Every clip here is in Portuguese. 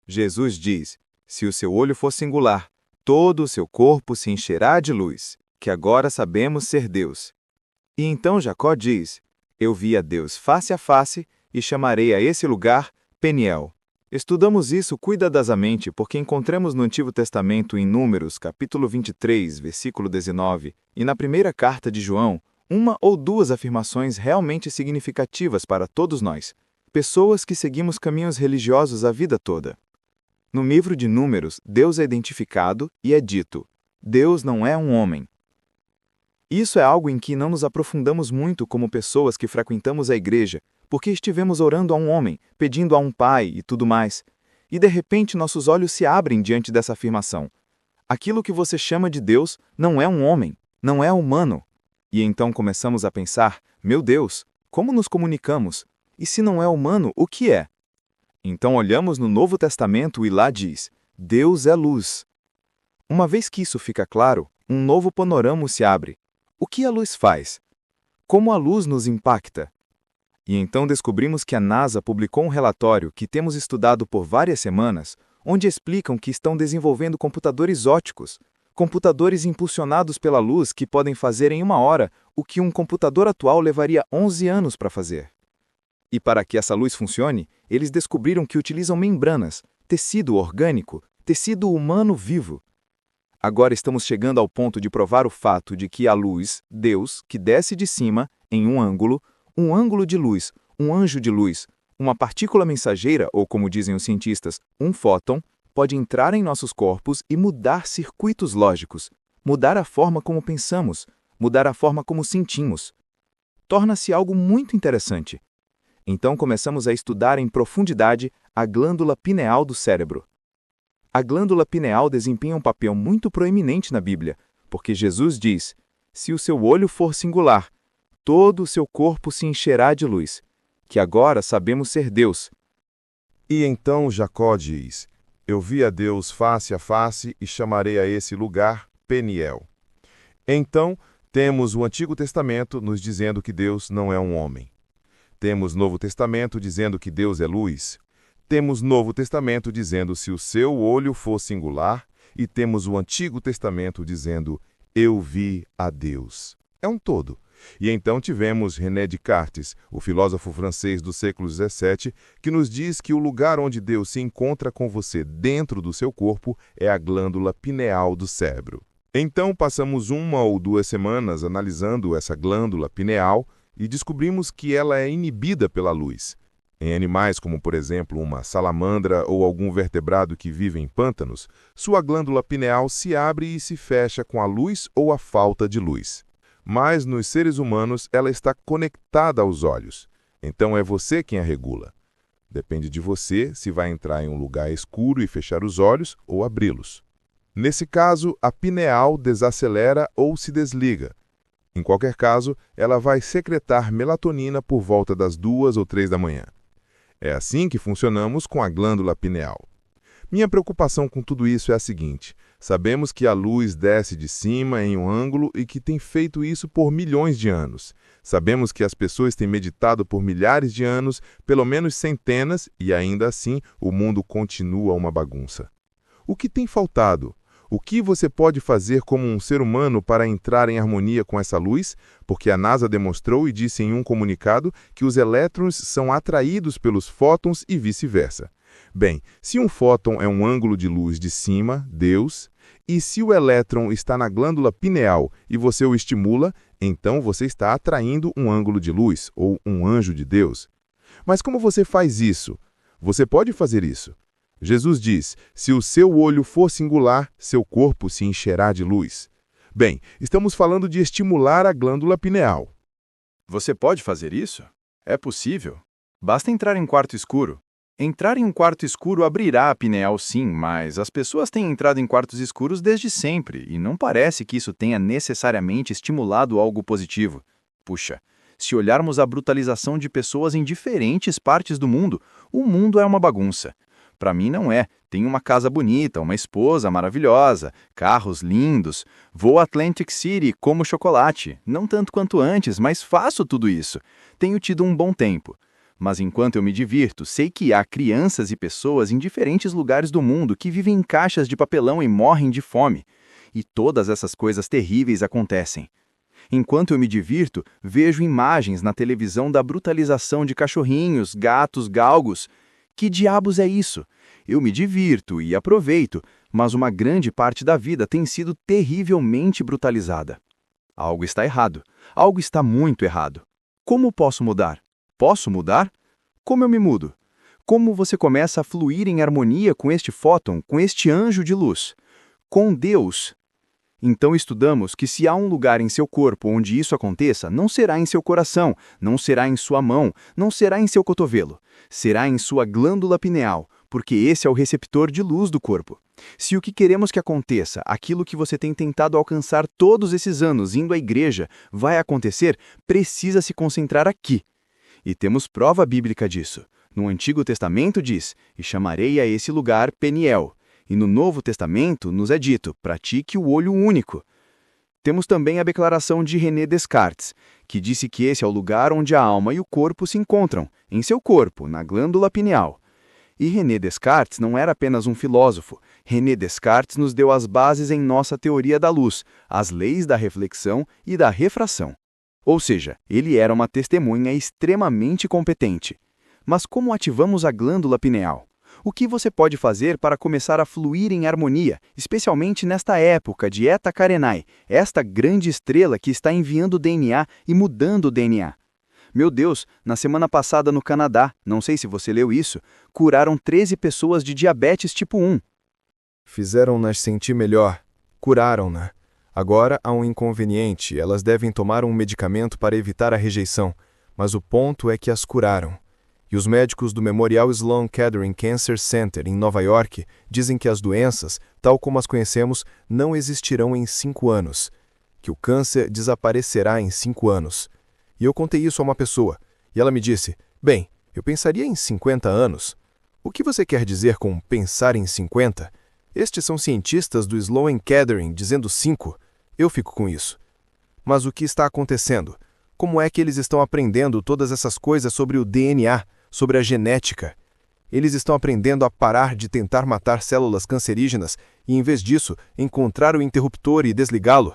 Jesus diz: se o seu olho for singular, todo o seu corpo se encherá de luz, que agora sabemos ser Deus. E então Jacó diz: eu vi a Deus face a face e chamarei a esse lugar Peniel. Estudamos isso cuidadosamente porque encontramos no Antigo Testamento em Números, capítulo 23, versículo 19, e na primeira carta de João, uma ou duas afirmações realmente significativas para todos nós, pessoas que seguimos caminhos religiosos a vida toda. No livro de Números, Deus é identificado e é dito: Deus não é um homem. Isso é algo em que não nos aprofundamos muito como pessoas que frequentamos a igreja, porque estivemos orando a um homem, pedindo a um pai e tudo mais. E de repente nossos olhos se abrem diante dessa afirmação. Aquilo que você chama de Deus não é um homem, não é humano. E então começamos a pensar: meu Deus, como nos comunicamos? E se não é humano, o que é? Então olhamos no Novo Testamento e lá diz: Deus é luz. Uma vez que isso fica claro, um novo panorama se abre. O que a luz faz? Como a luz nos impacta? E então descobrimos que a NASA publicou um relatório que temos estudado por várias semanas, onde explicam que estão desenvolvendo computadores ópticos, computadores impulsionados pela luz que podem fazer em 1 hora o que um computador atual levaria 11 anos para fazer. E para que essa luz funcione, eles descobriram que utilizam membranas, tecido orgânico, tecido humano vivo. Agora estamos chegando ao ponto de provar o fato de que a luz, Deus, que desce de cima, em um ângulo de luz, um anjo de luz, uma partícula mensageira, ou como dizem os cientistas, um fóton, pode entrar em nossos corpos e mudar circuitos lógicos, mudar a forma como pensamos, mudar a forma como sentimos. Torna-se algo muito interessante. Então começamos a estudar em profundidade a glândula pineal do cérebro. A glândula pineal desempenha um papel muito proeminente na Bíblia, porque Jesus diz: se o seu olho for singular, todo o seu corpo se encherá de luz, que agora sabemos ser Deus. E então Jacó diz: eu vi a Deus face a face e chamarei a esse lugar Peniel. Então, temos o Antigo Testamento nos dizendo que Deus não é um homem. Temos Novo Testamento dizendo que Deus é luz. Temos Novo Testamento dizendo se o seu olho for singular, e temos o Antigo Testamento dizendo eu vi a Deus. É um todo. E então tivemos René Descartes, o filósofo francês do século XVII, que nos diz que o lugar onde Deus se encontra com você dentro do seu corpo é a glândula pineal do cérebro. Então passamos 1 ou 2 semanas analisando essa glândula pineal e descobrimos que ela é inibida pela luz. Em animais como, por exemplo, uma salamandra ou algum vertebrado que vive em pântanos, sua glândula pineal se abre e se fecha com a luz ou a falta de luz. Mas nos seres humanos ela está conectada aos olhos. Então é você quem a regula. Depende de você se vai entrar em um lugar escuro e fechar os olhos ou abri-los. Nesse caso, a pineal desacelera ou se desliga. Em qualquer caso, ela vai secretar melatonina por volta das 2 ou 3 da manhã. É assim que funcionamos com a glândula pineal. Minha preocupação com tudo isso é a seguinte: sabemos que a luz desce de cima em um ângulo e que tem feito isso por milhões de anos. Sabemos que as pessoas têm meditado por milhares de anos, pelo menos centenas, e ainda assim o mundo continua uma bagunça. O que tem faltado? O que você pode fazer como um ser humano para entrar em harmonia com essa luz? Porque a NASA demonstrou e disse em um comunicado que os elétrons são atraídos pelos fótons e vice-versa. Bem, se um fóton é um ângulo de luz de cima, Deus, e se o elétron está na glândula pineal e você o estimula, então você está atraindo um ângulo de luz, ou um anjo de Deus. Mas como você faz isso? Você pode fazer isso. Jesus diz: se o seu olho for singular, seu corpo se encherá de luz. Bem, estamos falando de estimular a glândula pineal. Você pode fazer isso? É possível. Basta entrar em quarto escuro. Entrar em um quarto escuro abrirá a pineal sim, mas as pessoas têm entrado em quartos escuros desde sempre e não parece que isso tenha necessariamente estimulado algo positivo. Puxa, se olharmos a brutalização de pessoas em diferentes partes do mundo, o mundo é uma bagunça. Para mim não é. Tenho uma casa bonita, uma esposa maravilhosa, carros lindos, vou a Atlantic City, como chocolate. Não tanto quanto antes, mas faço tudo isso. Tenho tido um bom tempo. Mas enquanto eu me divirto, sei que há crianças e pessoas em diferentes lugares do mundo que vivem em caixas de papelão e morrem de fome. E todas essas coisas terríveis acontecem. Enquanto eu me divirto, vejo imagens na televisão da brutalização de cachorrinhos, gatos, galgos. Que diabos é isso? Eu me divirto e aproveito, mas uma grande parte da vida tem sido terrivelmente brutalizada. Algo está errado. Algo está muito errado. Como posso mudar? Posso mudar? Como eu me mudo? Como você começa a fluir em harmonia com este fóton, com este anjo de luz? Com Deus. Então estudamos que se há um lugar em seu corpo onde isso aconteça, não será em seu coração, não será em sua mão, não será em seu cotovelo. Será em sua glândula pineal, porque esse é o receptor de luz do corpo. Se o que queremos que aconteça, aquilo que você tem tentado alcançar todos esses anos indo à igreja, vai acontecer, precisa se concentrar aqui. E temos prova bíblica disso. No Antigo Testamento diz, e chamarei a esse lugar Peniel. E no Novo Testamento nos é dito, pratique o olho único. Temos também a declaração de René Descartes, que disse que esse é o lugar onde a alma e o corpo se encontram, em seu corpo, na glândula pineal. E René Descartes não era apenas um filósofo. René Descartes nos deu as bases em nossa teoria da luz, as leis da reflexão e da refração. Ou seja, ele era uma testemunha extremamente competente. Mas como ativamos a glândula pineal? O que você pode fazer para começar a fluir em harmonia, especialmente nesta época de Eta Carenai, esta grande estrela que está enviando DNA e mudando o DNA? Meu Deus, na semana passada no Canadá, não sei se você leu isso, curaram 13 pessoas de diabetes tipo 1. Fizeram-nas sentir melhor, curaram-na. Agora há um inconveniente, elas devem tomar um medicamento para evitar a rejeição, mas o ponto é que as curaram. E os médicos do Memorial Sloan Kettering Cancer Center, em Nova York, dizem que as doenças, tal como as conhecemos, não existirão em 5 anos. Que o câncer desaparecerá em 5 anos. E eu contei isso a uma pessoa, e ela me disse, bem, eu pensaria em 50 anos. O que você quer dizer com pensar em 50? Estes são cientistas do Sloan Kettering dizendo 5. Eu fico com isso. Mas o que está acontecendo? Como é que eles estão aprendendo todas essas coisas sobre o DNA? Sobre a genética. Eles estão aprendendo a parar de tentar matar células cancerígenas e, em vez disso, encontrar o interruptor e desligá-lo.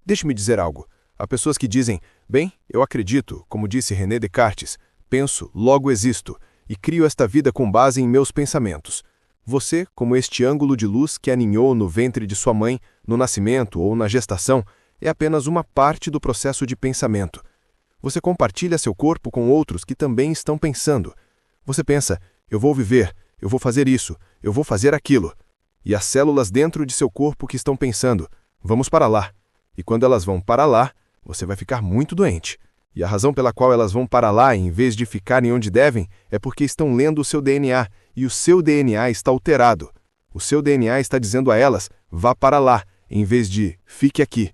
Deixe-me dizer algo. Há pessoas que dizem, bem, eu acredito, como disse René Descartes, penso, logo existo, e crio esta vida com base em meus pensamentos. Você, como este ângulo de luz que aninhou no ventre de sua mãe, no nascimento ou na gestação, é apenas uma parte do processo de pensamento. Você compartilha seu corpo com outros que também estão pensando. Você pensa, eu vou viver, eu vou fazer isso, eu vou fazer aquilo. E as células dentro de seu corpo que estão pensando, vamos para lá. E quando elas vão para lá, você vai ficar muito doente. E a razão pela qual elas vão para lá em vez de ficarem onde devem é porque estão lendo o seu DNA e o seu DNA está alterado. O seu DNA está dizendo a elas, vá para lá, em vez de fique aqui.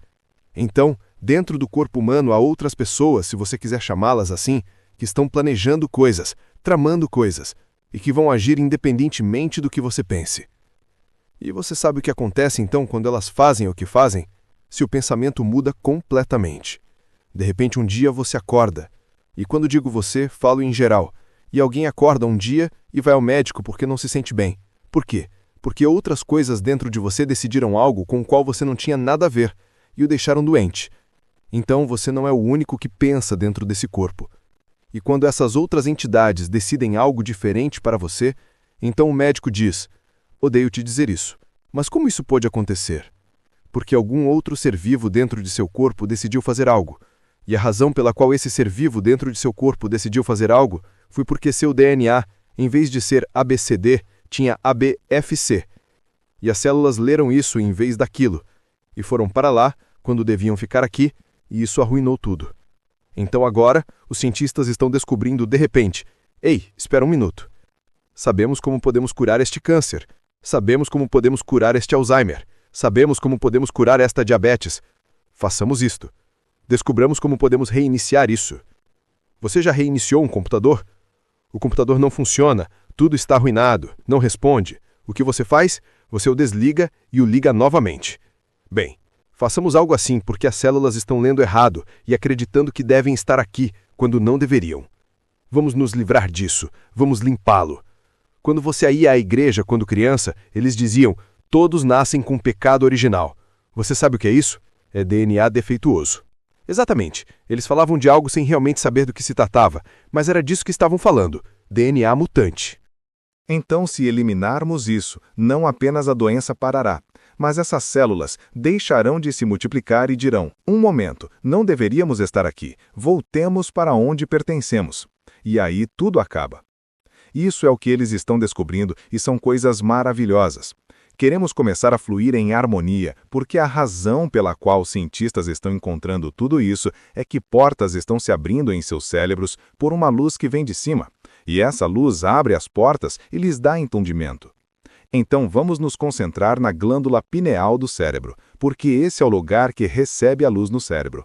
Então, dentro do corpo humano há outras pessoas, se você quiser chamá-las assim, que estão planejando coisas, tramando coisas, e que vão agir independentemente do que você pense. E você sabe o que acontece então quando elas fazem o que fazem? Se o pensamento muda completamente. De repente um dia você acorda, e quando digo você, falo em geral, e alguém acorda um dia e vai ao médico porque não se sente bem. Por quê? Porque outras coisas dentro de você decidiram algo com o qual você não tinha nada a ver, e o deixaram doente. Então você não é o único que pensa dentro desse corpo. E quando essas outras entidades decidem algo diferente para você, então o médico diz, odeio te dizer isso, mas como isso pode acontecer? Porque algum outro ser vivo dentro de seu corpo decidiu fazer algo. E a razão pela qual esse ser vivo dentro de seu corpo decidiu fazer algo foi porque seu DNA, em vez de ser ABCD, tinha ABFC. E as células leram isso em vez daquilo, e foram para lá quando deviam ficar aqui, e isso arruinou tudo. Então agora, os cientistas estão descobrindo de repente, ei, espera um minuto. Sabemos como podemos curar este câncer. Sabemos como podemos curar este Alzheimer. Sabemos como podemos curar esta diabetes. Façamos isto. Descobramos como podemos reiniciar isso. Você já reiniciou um computador? O computador não funciona, tudo está arruinado, não responde. O que você faz? Você o desliga e o liga novamente. Bem, façamos algo assim porque as células estão lendo errado e acreditando que devem estar aqui, quando não deveriam. Vamos nos livrar disso. Vamos limpá-lo. Quando você ia à igreja quando criança, eles diziam: todos nascem com pecado original. Você sabe o que é isso? É DNA defeituoso. Exatamente. Eles falavam de algo sem realmente saber do que se tratava, mas era disso que estavam falando. DNA mutante. Então, se eliminarmos isso, não apenas a doença parará, mas essas células deixarão de se multiplicar e dirão: um momento, não deveríamos estar aqui, voltemos para onde pertencemos. E aí tudo acaba. Isso é o que eles estão descobrindo e são coisas maravilhosas. Queremos começar a fluir em harmonia, porque a razão pela qual os cientistas estão encontrando tudo isso é que portas estão se abrindo em seus cérebros por uma luz que vem de cima, e essa luz abre as portas e lhes dá entendimento. Então vamos nos concentrar na glândula pineal do cérebro, porque esse é o lugar que recebe a luz no cérebro.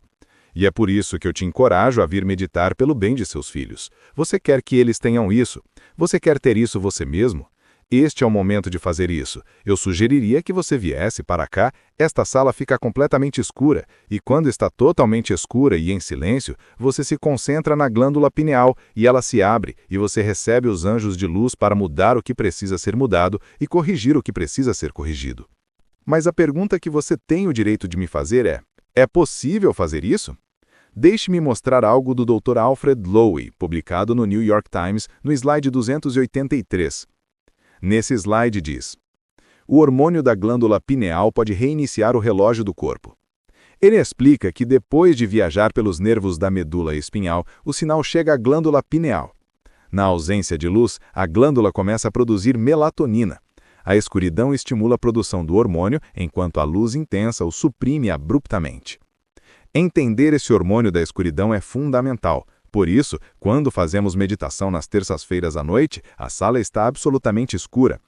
E é por isso que eu te encorajo a vir meditar pelo bem de seus filhos. Você quer que eles tenham isso? Você quer ter isso você mesmo? Este é o momento de fazer isso. Eu sugeriria que você viesse para cá. Esta sala fica completamente escura, e quando está totalmente escura e em silêncio, você se concentra na glândula pineal e ela se abre, e você recebe os anjos de luz para mudar o que precisa ser mudado e corrigir o que precisa ser corrigido. Mas a pergunta que você tem o direito de me fazer é possível fazer isso? Deixe-me mostrar algo do Dr. Alfred Lowy, publicado no New York Times, no slide 283. Nesse slide diz: o hormônio da glândula pineal pode reiniciar o relógio do corpo. Ele explica que depois de viajar pelos nervos da medula espinhal, o sinal chega à glândula pineal. Na ausência de luz, a glândula começa a produzir melatonina. A escuridão estimula a produção do hormônio, enquanto a luz intensa o suprime abruptamente. Entender esse hormônio da escuridão é fundamental. Por isso, quando fazemos meditação nas terças-feiras à noite, a sala está absolutamente escura.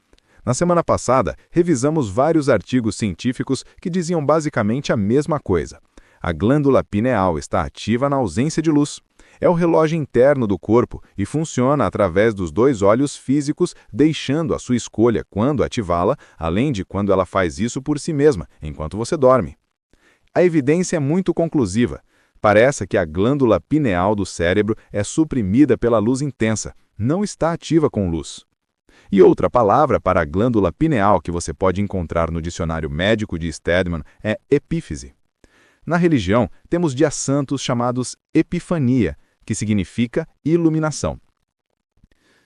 Na semana passada, revisamos vários artigos científicos que diziam basicamente a mesma coisa. A glândula pineal está ativa na ausência de luz. É o relógio interno do corpo e funciona através dos dois olhos físicos, deixando a sua escolha quando ativá-la, além de quando ela faz isso por si mesma, enquanto você dorme. A evidência é muito conclusiva. Parece que a glândula pineal do cérebro é suprimida pela luz intensa, não está ativa com luz. E outra palavra para a glândula pineal que você pode encontrar no dicionário médico de Stedman é epífise. Na religião, temos dias santos chamados Epifania, que significa iluminação.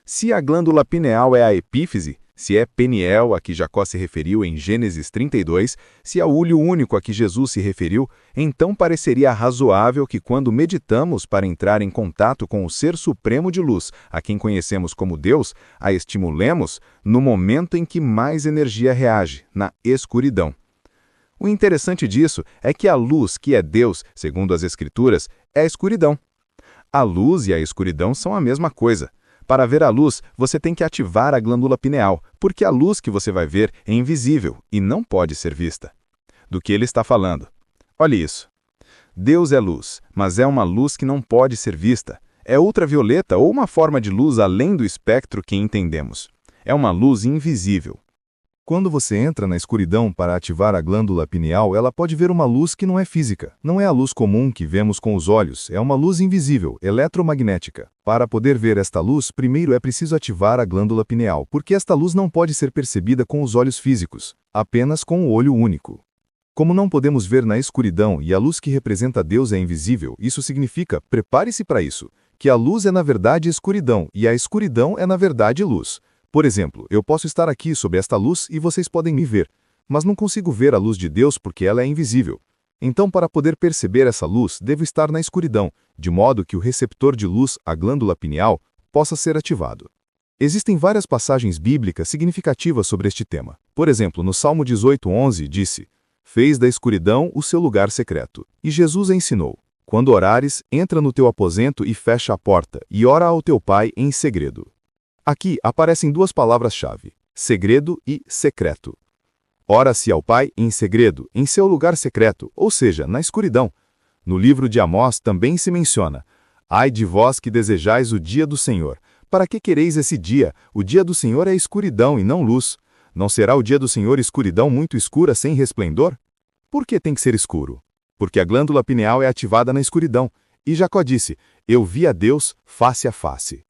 Se a glândula pineal é a epífise, se é Peniel a que Jacó se referiu em Gênesis 32, se é o olho único a que Jesus se referiu, então pareceria razoável que quando meditamos para entrar em contato com o Ser Supremo de Luz, a quem conhecemos como Deus, a estimulemos no momento em que mais energia reage, na escuridão. O interessante disso é que a luz, que é Deus, segundo as Escrituras, é a escuridão. A luz e a escuridão são a mesma coisa. Para ver a luz, você tem que ativar a glândula pineal, porque a luz que você vai ver é invisível e não pode ser vista. Do que ele está falando? Olhe isso. Deus é luz, mas é uma luz que não pode ser vista. É ultravioleta ou uma forma de luz além do espectro que entendemos. É uma luz invisível. Quando você entra na escuridão para ativar a glândula pineal, ela pode ver uma luz que não é física. Não é a luz comum que vemos com os olhos, é uma luz invisível, eletromagnética. Para poder ver esta luz, primeiro é preciso ativar a glândula pineal, porque esta luz não pode ser percebida com os olhos físicos, apenas com o olho único. Como não podemos ver na escuridão e a luz que representa Deus é invisível, isso significa, prepare-se para isso, que a luz é na verdade escuridão e a escuridão é na verdade luz. Por exemplo, eu posso estar aqui sob esta luz e vocês podem me ver, mas não consigo ver a luz de Deus porque ela é invisível. Então, para poder perceber essa luz, devo estar na escuridão, de modo que o receptor de luz, a glândula pineal, possa ser ativado. Existem várias passagens bíblicas significativas sobre este tema. Por exemplo, no Salmo 18:11 disse: "Fez da escuridão o seu lugar secreto." E Jesus ensinou: "Quando orares, entra no teu aposento e fecha a porta, e ora ao teu pai em segredo." Aqui aparecem duas palavras-chave: segredo e secreto. Ora-se ao Pai em segredo, em seu lugar secreto, ou seja, na escuridão. No livro de Amós também se menciona: "Ai de vós que desejais o dia do Senhor. Para que quereis esse dia? O dia do Senhor é escuridão e não luz. Não será o dia do Senhor escuridão muito escura sem resplendor?" Por que tem que ser escuro? Porque a glândula pineal é ativada na escuridão. E Jacó disse: "Eu vi a Deus face a face."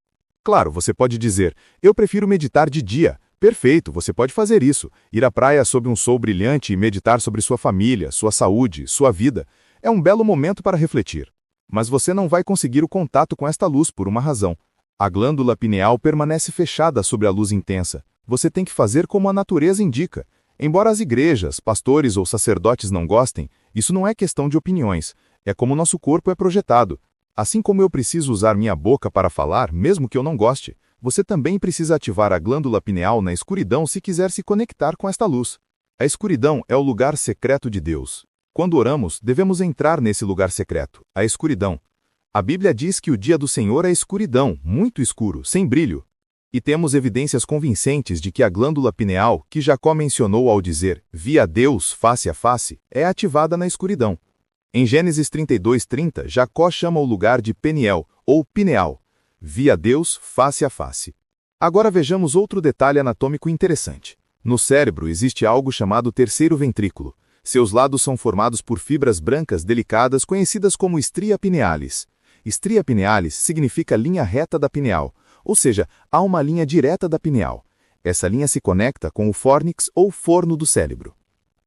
Claro, você pode dizer, eu prefiro meditar de dia. Perfeito, você pode fazer isso. Ir à praia sob um sol brilhante e meditar sobre sua família, sua saúde, sua vida. É um belo momento para refletir. Mas você não vai conseguir o contato com esta luz por uma razão. A glândula pineal permanece fechada sobre a luz intensa. Você tem que fazer como a natureza indica. Embora as igrejas, pastores ou sacerdotes não gostem, isso não é questão de opiniões. É como nosso corpo é projetado. Assim como eu preciso usar minha boca para falar, mesmo que eu não goste, você também precisa ativar a glândula pineal na escuridão se quiser se conectar com esta luz. A escuridão é o lugar secreto de Deus. Quando oramos, devemos entrar nesse lugar secreto, a escuridão. A Bíblia diz que o dia do Senhor é escuridão, muito escuro, sem brilho. E temos evidências convincentes de que a glândula pineal, que Jacó mencionou ao dizer, vi a Deus face a face, é ativada na escuridão. Em Gênesis 32:30, Jacó chama o lugar de Peniel, ou Pineal. Vi a Deus face a face. Agora vejamos outro detalhe anatômico interessante. No cérebro existe algo chamado terceiro ventrículo. Seus lados são formados por fibras brancas delicadas conhecidas como stria pinealis. Stria pinealis significa linha reta da pineal, ou seja, há uma linha direta da pineal. Essa linha se conecta com o fórnix ou forno do cérebro.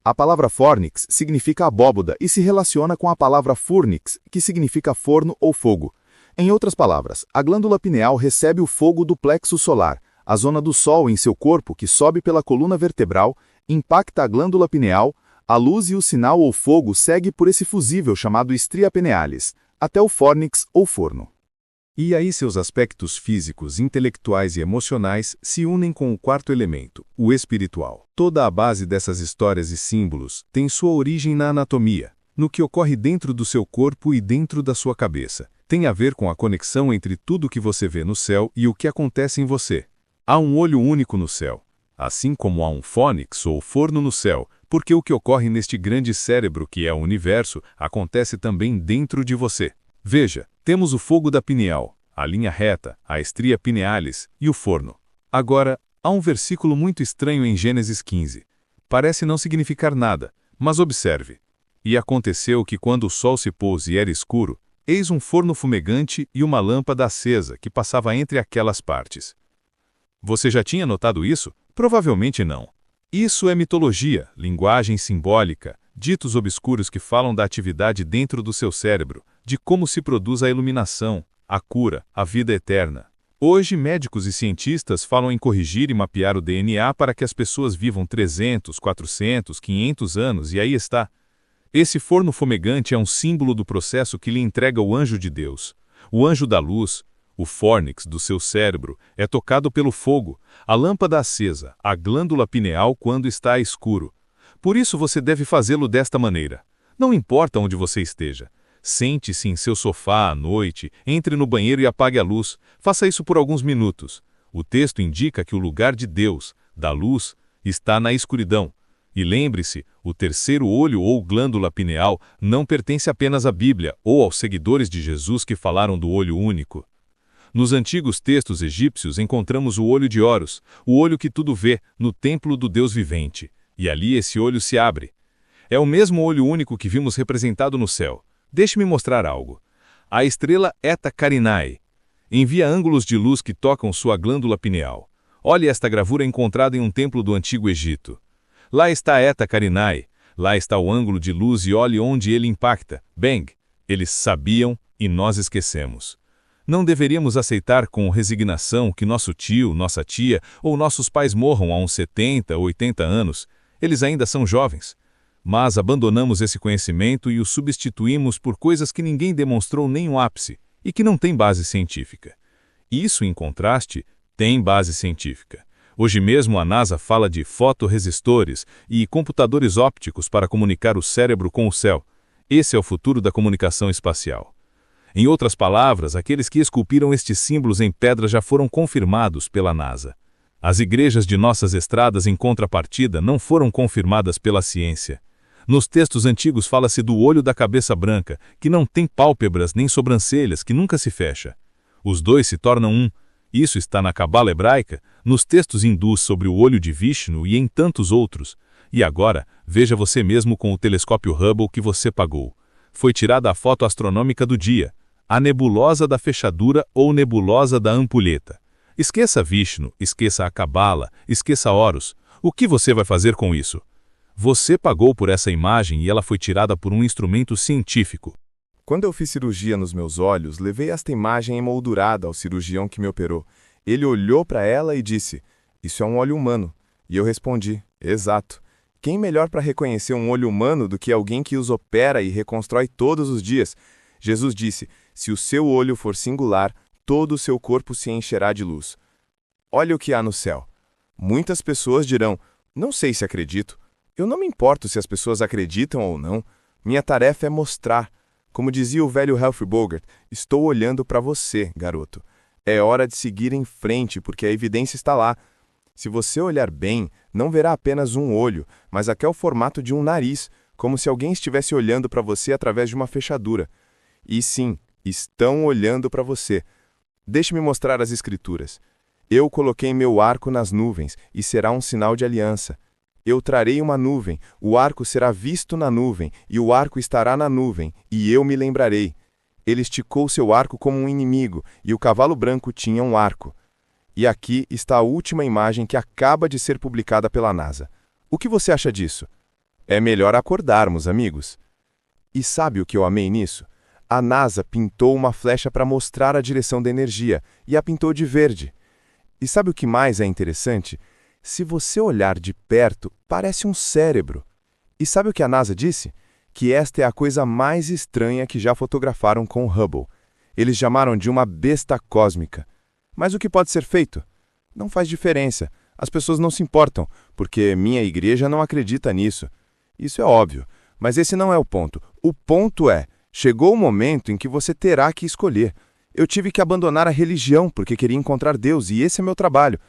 A palavra fórnix significa abóboda e se relaciona com a palavra furnix, que significa forno ou fogo. Em outras palavras, a glândula pineal recebe o fogo do plexo solar, a zona do sol em seu corpo que sobe pela coluna vertebral, impacta a glândula pineal, a luz e o sinal ou fogo segue por esse fusível chamado stria pinealis, até o fórnix ou forno. E aí seus aspectos físicos, intelectuais e emocionais se unem com o quarto elemento, o espiritual. Toda a base dessas histórias e símbolos tem sua origem na anatomia, no que ocorre dentro do seu corpo e dentro da sua cabeça. Tem a ver com a conexão entre tudo que você vê no céu e o que acontece em você. Há um olho único no céu, assim como há um fônix ou forno no céu, porque o que ocorre neste grande cérebro que é o universo acontece também dentro de você. Veja, temos o fogo da pineal, a linha reta, a stria pinealis e o forno. Agora, há um versículo muito estranho em Gênesis 15. Parece não significar nada, mas observe. E aconteceu que quando o sol se pôs e era escuro, eis um forno fumegante e uma lâmpada acesa que passava entre aquelas partes. Você já tinha notado isso? Provavelmente não. Isso é mitologia, linguagem simbólica, ditos obscuros que falam da atividade dentro do seu cérebro, de como se produz a iluminação, a cura, a vida eterna. Hoje, médicos e cientistas falam em corrigir e mapear o DNA para que as pessoas vivam 300, 400, 500 anos, e aí está. Esse forno fumegante é um símbolo do processo que lhe entrega o anjo de Deus. O anjo da luz, o fórnix do seu cérebro, é tocado pelo fogo, a lâmpada acesa, a glândula pineal quando está escuro. Por isso você deve fazê-lo desta maneira. Não importa onde você esteja. Sente-se em seu sofá à noite, entre no banheiro e apague a luz. Faça isso por alguns minutos. O texto indica que o lugar de Deus, da luz, está na escuridão. E lembre-se, o terceiro olho ou glândula pineal não pertence apenas à Bíblia ou aos seguidores de Jesus que falaram do olho único. Nos antigos textos egípcios encontramos o olho de Horus, o olho que tudo vê, no templo do Deus vivente. E ali esse olho se abre. É o mesmo olho único que vimos representado no céu. Deixe-me mostrar algo. A estrela Eta Carinae envia ângulos de luz que tocam sua glândula pineal. Olhe esta gravura encontrada em um templo do Antigo Egito. Lá está Eta Carinae, lá está o ângulo de luz e olhe onde ele impacta. Bang! Eles sabiam e nós esquecemos. Não deveríamos aceitar com resignação que nosso tio, nossa tia ou nossos pais morram há uns 70, 80 anos. Eles ainda são jovens. Mas abandonamos esse conhecimento e o substituímos por coisas que ninguém demonstrou nem um ápice e que não têm base científica. Isso, em contraste, tem base científica. Hoje mesmo a NASA fala de fotorresistores e computadores ópticos para comunicar o cérebro com o céu. Esse é o futuro da comunicação espacial. Em outras palavras, aqueles que esculpiram estes símbolos em pedra já foram confirmados pela NASA. As igrejas de nossas estradas, em contrapartida, não foram confirmadas pela ciência. Nos textos antigos fala-se do olho da cabeça branca, que não tem pálpebras nem sobrancelhas, que nunca se fecha. Os dois se tornam um. Isso está na Cabala hebraica, nos textos hindus sobre o olho de Vishnu e em tantos outros. E agora, veja você mesmo com o telescópio Hubble que você pagou. Foi tirada a foto astronômica do dia, a nebulosa da fechadura ou nebulosa da ampulheta. Esqueça Vishnu, esqueça a Cabala, esqueça Horus. O que você vai fazer com isso? Você pagou por essa imagem e ela foi tirada por um instrumento científico. Quando eu fiz cirurgia nos meus olhos, levei esta imagem emoldurada ao cirurgião que me operou. Ele olhou para ela e disse, isso é um olho humano. E eu respondi, exato. Quem melhor para reconhecer um olho humano do que alguém que os opera e reconstrói todos os dias? Jesus disse, se o seu olho for singular, todo o seu corpo se encherá de luz. Olha o que há no céu. Muitas pessoas dirão, não sei se acredito. Eu não me importo se as pessoas acreditam ou não. Minha tarefa é mostrar. Como dizia o velho Humphrey Bogart, estou olhando para você, garoto. É hora de seguir em frente, porque a evidência está lá. Se você olhar bem, não verá apenas um olho, mas até o formato de um nariz, como se alguém estivesse olhando para você através de uma fechadura. E sim, estão olhando para você. Deixe-me mostrar as escrituras. Eu coloquei meu arco nas nuvens, e será um sinal de aliança. Eu trarei uma nuvem, o arco será visto na nuvem, e o arco estará na nuvem, e eu me lembrarei. Ele esticou seu arco como um inimigo, e o cavalo branco tinha um arco. E aqui está a última imagem que acaba de ser publicada pela NASA. O que você acha disso? É melhor acordarmos, amigos. E sabe o que eu amei nisso? A NASA pintou uma flecha para mostrar a direção da energia, e a pintou de verde. E sabe o que mais é interessante? Se você olhar de perto, parece um cérebro. E sabe o que a NASA disse? Que esta é a coisa mais estranha que já fotografaram com o Hubble. Eles chamaram de uma besta cósmica. Mas o que pode ser feito? Não faz diferença. As pessoas não se importam, porque minha igreja não acredita nisso. Isso é óbvio, mas esse não é o ponto. O ponto é, chegou o momento em que você terá que escolher. Eu tive que abandonar a religião porque queria encontrar Deus, e esse é meu trabalho.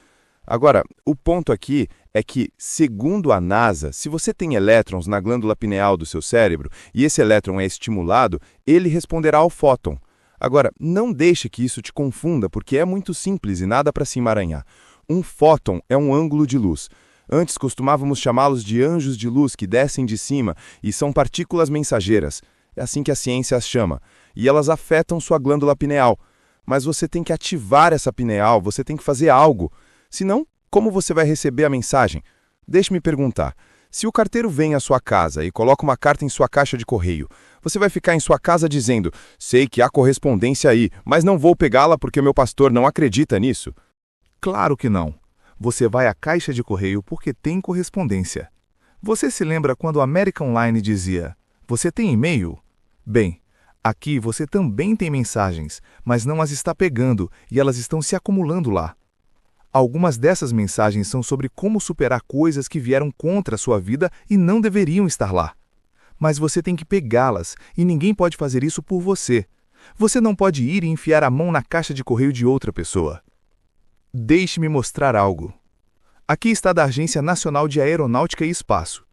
Agora, o ponto aqui é que, segundo a NASA, se você tem elétrons na glândula pineal do seu cérebro e esse elétron é estimulado, ele responderá ao fóton. Agora, não deixe que isso te confunda, porque é muito simples e nada para se emaranhar. Um fóton é um ângulo de luz. Antes costumávamos chamá-los de anjos de luz que descem de cima e são partículas mensageiras. É assim que a ciência as chama. E elas afetam sua glândula pineal. Mas você tem que ativar essa pineal, você tem que fazer algo. Senão, como você vai receber a mensagem? Deixe-me perguntar. Se o carteiro vem à sua casa e coloca uma carta em sua caixa de correio, você vai ficar em sua casa dizendo, sei que há correspondência aí, mas não vou pegá-la porque meu pastor não acredita nisso? Claro que não. Você vai à caixa de correio porque tem correspondência. Você se lembra quando a American Online dizia, você tem e-mail? Bem, aqui você também tem mensagens, mas não as está pegando e elas estão se acumulando lá. Algumas dessas mensagens são sobre como superar coisas que vieram contra a sua vida e não deveriam estar lá. Mas você tem que pegá-las e ninguém pode fazer isso por você. Você não pode ir e enfiar a mão na caixa de correio de outra pessoa. Deixe-me mostrar algo. Aqui está da Agência Nacional de Aeronáutica e Espaço.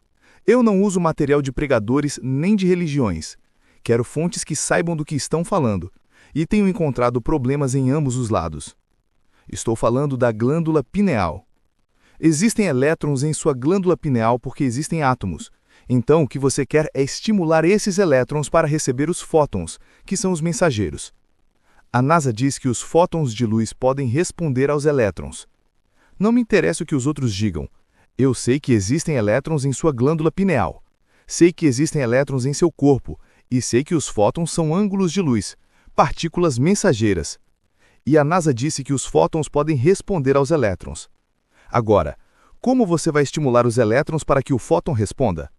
Eu não uso material de pregadores nem de religiões. Quero fontes que saibam do que estão falando. E tenho encontrado problemas em ambos os lados. Estou falando da glândula pineal. Existem elétrons em sua glândula pineal porque existem átomos. Então, o que você quer é estimular esses elétrons para receber os fótons, que são os mensageiros. A NASA diz que os fótons de luz podem responder aos elétrons. Não me interessa o que os outros digam. Eu sei que existem elétrons em sua glândula pineal. Sei que existem elétrons em seu corpo. E sei que os fótons são ângulos de luz, partículas mensageiras. E a NASA disse que os fótons podem responder aos elétrons. Agora, como você vai estimular os elétrons para que o fóton responda?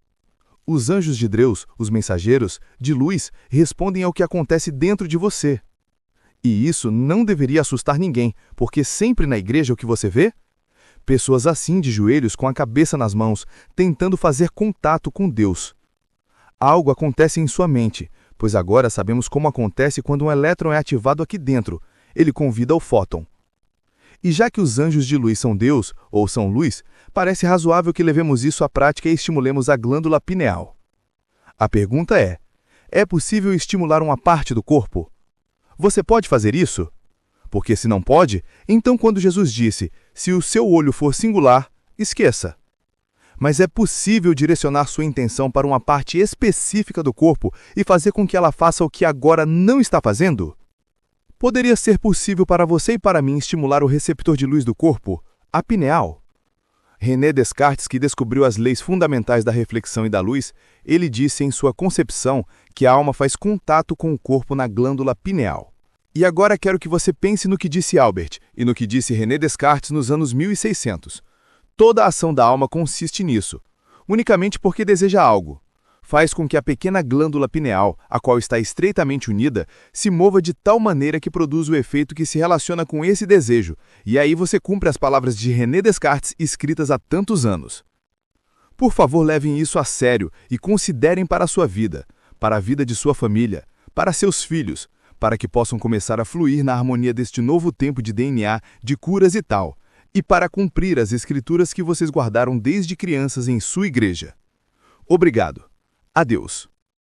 Os anjos de Deus, os mensageiros, de luz, respondem ao que acontece dentro de você. E isso não deveria assustar ninguém, porque sempre na igreja o que você vê? Pessoas assim de joelhos com a cabeça nas mãos, tentando fazer contato com Deus. Algo acontece em sua mente, pois agora sabemos como acontece quando um elétron é ativado aqui dentro. Ele convida o fóton. E já que os anjos de luz são Deus, ou são luz, parece razoável que levemos isso à prática e estimulemos a glândula pineal. A pergunta é possível estimular uma parte do corpo? Você pode fazer isso? Porque se não pode, então quando Jesus disse, se o seu olho for singular, esqueça. Mas é possível direcionar sua intenção para uma parte específica do corpo e fazer com que ela faça o que agora não está fazendo? Poderia ser possível para você e para mim estimular o receptor de luz do corpo, a pineal. René Descartes, que descobriu as leis fundamentais da reflexão e da luz, ele disse em sua concepção que a alma faz contato com o corpo na glândula pineal. E agora quero que você pense no que disse Albert e no que disse René Descartes nos anos 1600. Toda a ação da alma consiste nisso, unicamente porque deseja algo. Faz com que a pequena glândula pineal, a qual está estreitamente unida, se mova de tal maneira que produz o efeito que se relaciona com esse desejo, e aí você cumpre as palavras de René Descartes escritas há tantos anos. Por favor, levem isso a sério e considerem para a sua vida, para a vida de sua família, para seus filhos, para que possam começar a fluir na harmonia deste novo tempo de DNA, de curas e tal, e para cumprir as escrituras que vocês guardaram desde crianças em sua igreja. Obrigado. Adeus.